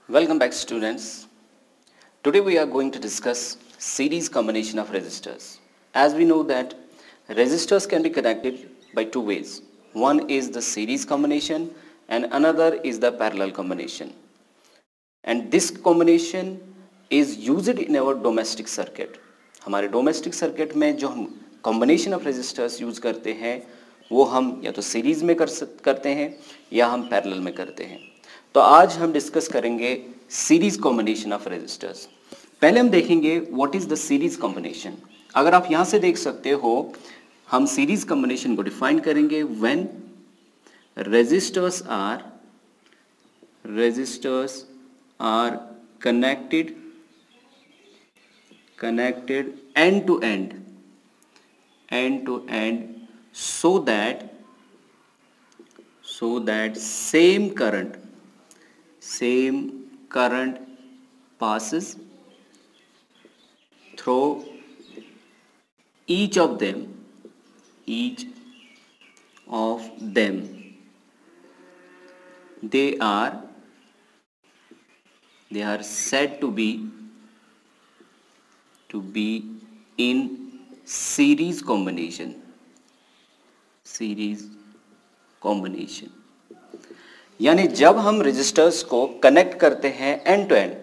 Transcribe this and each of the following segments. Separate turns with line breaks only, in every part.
Welcome back students. Today we are going to discuss series combination of resistors. As we know that resistors can be connected by two ways. One is the series combination and another is the parallel combination. And this combination is used in our domestic circuit. हमारे domestic circuit में जो हम combination of resistors use करते हैं वो हम या तो सीरीज में करते हैं या हम पैरेलल में करते हैं। तो आज हम डिस्कस करेंगे सीरीज कॉम्बिनेशन ऑफ रेजिस्टर्स। पहले हम देखेंगे what is the series combination. अगर आप यहां से देख सकते हो हम सीरीज कॉम्बिनेशन को डिफाइन करेंगे when resistors are connected end to end so that same current passes through each of them they are said to be in series combination यानी जब हम रेजिस्टर्स को कनेक्ट करते हैं end to end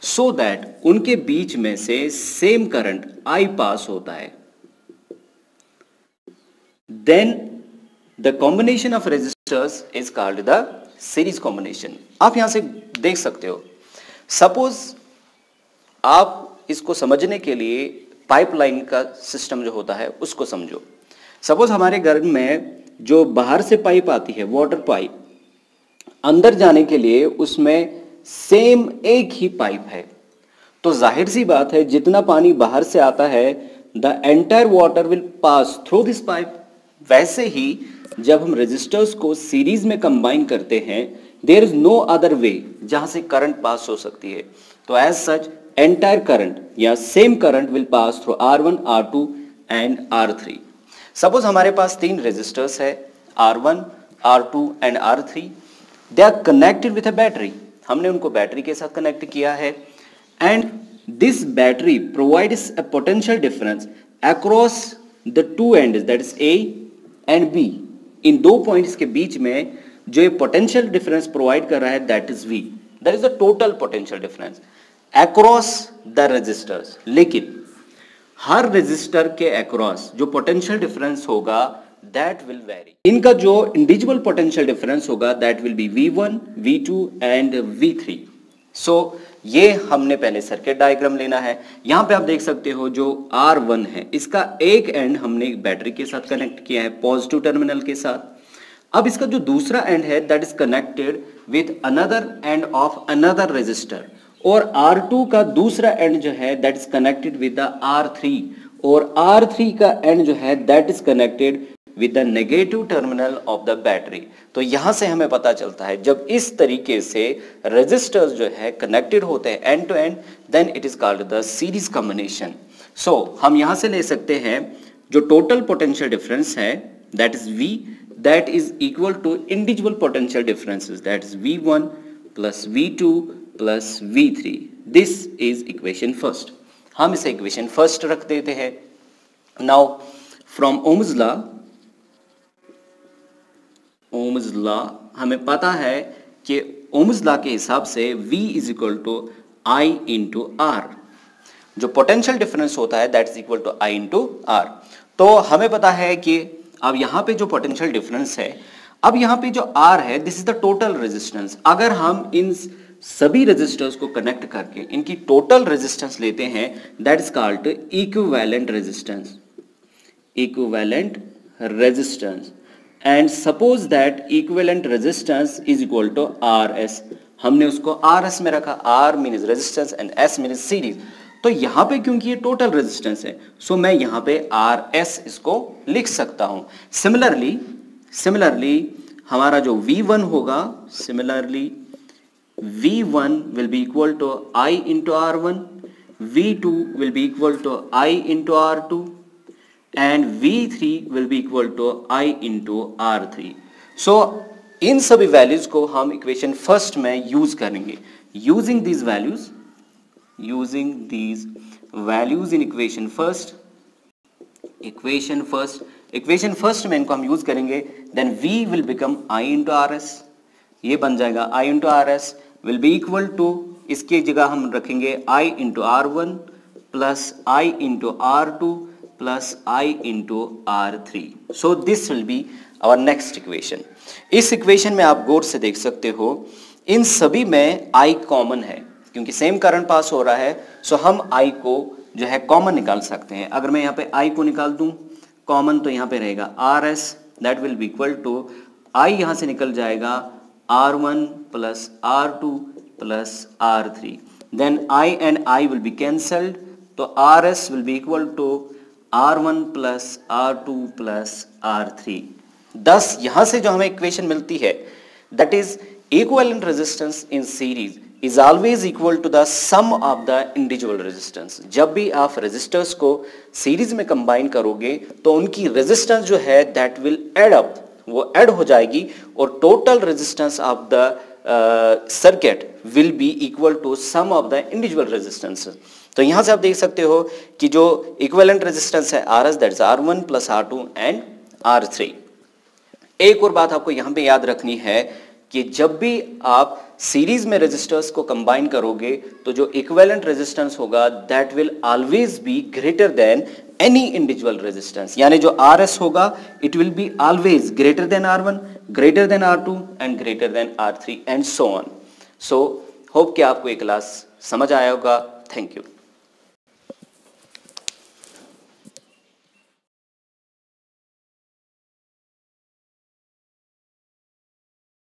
so that उनके बीच में से सेम करंट I पास होता है, then the combination of resistors is called the series combination. आप यहां से देख सकते हो, सपोज आप इसको समझने के लिए पाइपलाइन का सिस्टम जो होता है उसको समझो। सपोज हमारे घर में जो बाहर से पाइप आती है वाटर पाइप, अंदर जाने के लिए उसमें सेम एक ही पाइप है, तो जाहिर सी बात है जितना पानी बाहर से आता है the entire water will pass through this pipe. वैसे ही जब हम रेजिस्टर्स को सीरीज में कंबाइन करते हैं there is no other way जहां से करंट पास हो सकती है, तो एज सच एंटायर करंट या same current will pass through R1, R2 and R3। Suppose हमारे पास तीन रेजिस्टर्स है R1, R2 and R3। They are connected with a battery, हमने उनको बैटरी के साथ कनेक्ट किया है and this battery provides a potential difference across the two ends that is A and B। इन दो पॉइंट्स के बीच में जो ये पोटेंशियल डिफरेंस प्रोवाइड कर रहा है that is V, that is the total potential difference across the resistors. लेकिन हर रेजिस्टर के अक्रॉस जो पोटेंशियल डिफरेंस होगा दैट विल वेरी। इनका जो इंडिविजुअल पोटेंशियल डिफरेंस होगा that will be V1, V2 and V3। So ये हमने पहले सर्किट डायग्राम लेना है। यहां पे आप देख सकते हो जो R1 है इसका एक एंड हमने बैटरी के साथ कनेक्ट किया है पॉजिटिव टर्मिनल के साथ। अब इसका जो दूसरा एंड है that is connected with another end of another resistor, और R2 का दूसरा एंड जो है that is connected with the R3, और R3 का एंड जो है that is connected with the negative terminal of the battery. तो यहां से हमें पता चलता है जब इस तरीके से रेजिस्टर्स जो है कनेक्टेड होते हैं end to end then it is called the series combination. So हम यहां से ले सकते हैं जो टोटल पोटेंशियल डिफरेंस है that is V, that is equal to individual potential differences that is V1 plus V2 plus V3। This is equation first. हम इसे इक्वेशन फर्स्ट रख देते हैं। नाउ फ्रॉम ओम्स लॉ हमें पता है कि ओम्स लॉ के हिसाब से V is equal to I into R. जो पोटेंशियल डिफरेंस होता है that is equal to I into R. तो हमें पता है कि अब यहां पे जो पोटेंशियल डिफरेंस है, अब यहां पे जो R है this is the total resistance. अगर हम इन सभी रेजिस्टर्स को कनेक्ट करके इनकी टोटल रेजिस्टेंस लेते हैं that is called equivalent resistance and suppose that equivalent resistance is equal to RS। हमने उसको RS में रखा, R means resistance and S means series. तो यहां पे क्योंकि ये टोटल रेजिस्टेंस है सो मैं यहां पे RS इसको लिख सकता हूं। सिमिलरली हमारा जो V1 होगा, similarly V1 will be equal to I into R1, V2 will be equal to I into R2 and V3 will be equal to I into R3. So इन सभी वैल्यूज को हम इक्वेशन फर्स्ट में use करेंगे। Using these values in equation first में इनको हम use करेंगे। Then V will become I into R S, ये बन जाएगा I into R S will be equal to, इसकी जगह हम रखेंगे I into R one plus I into R two plus I into R three. So this will be our next equation. इस equation में आप गौर से देख सकते हो इन सभी में I कॉमन है, क्योंकि सेम करंट पास हो रहा है, सो हम I को जो है कॉमन निकाल सकते हैं। अगर मैं यहाँ पे I को निकाल दूं कॉमन, तो यहाँ पे रहेगा R S, that will be equal to I यहाँ से निकल जाएगा R1 plus R2 plus R3, then I and I will be cancelled, तो RS will be equal to R1 plus R2 plus R3। thus यहाँ से जो हमें equation मिलती है, that is equivalent resistance in series is always equal to the sum of the individual resistance। जब भी आप रेजिस्टर्स को सीरीज में कंबाइन करोगे तो उनकी रेजिस्टेंस जो है दैट विल एड अप, वो ऐड हो जाएगी और total resistance of the circuit will be equal to sum of the individual resistance. तो यहां से आप देख सकते हो कि जो इक्विवेलेंट रेजिस्टेंस है R S, that is R1 plus R2 and R3। एक और बात आपको यहां पे याद रखनी है कि जब भी आप सीरीज में रेजिस्टर्स को कंबाइन करोगे तो जो इक्विवेलेंट रेजिस्टेंस होगा that will always be greater than any individual resistance, यानी जो RS होगा it will be always greater than R1, greater than R2 and greater than R3 and so on. So hope कि आपको ये class समझ आया होगा। Thank you.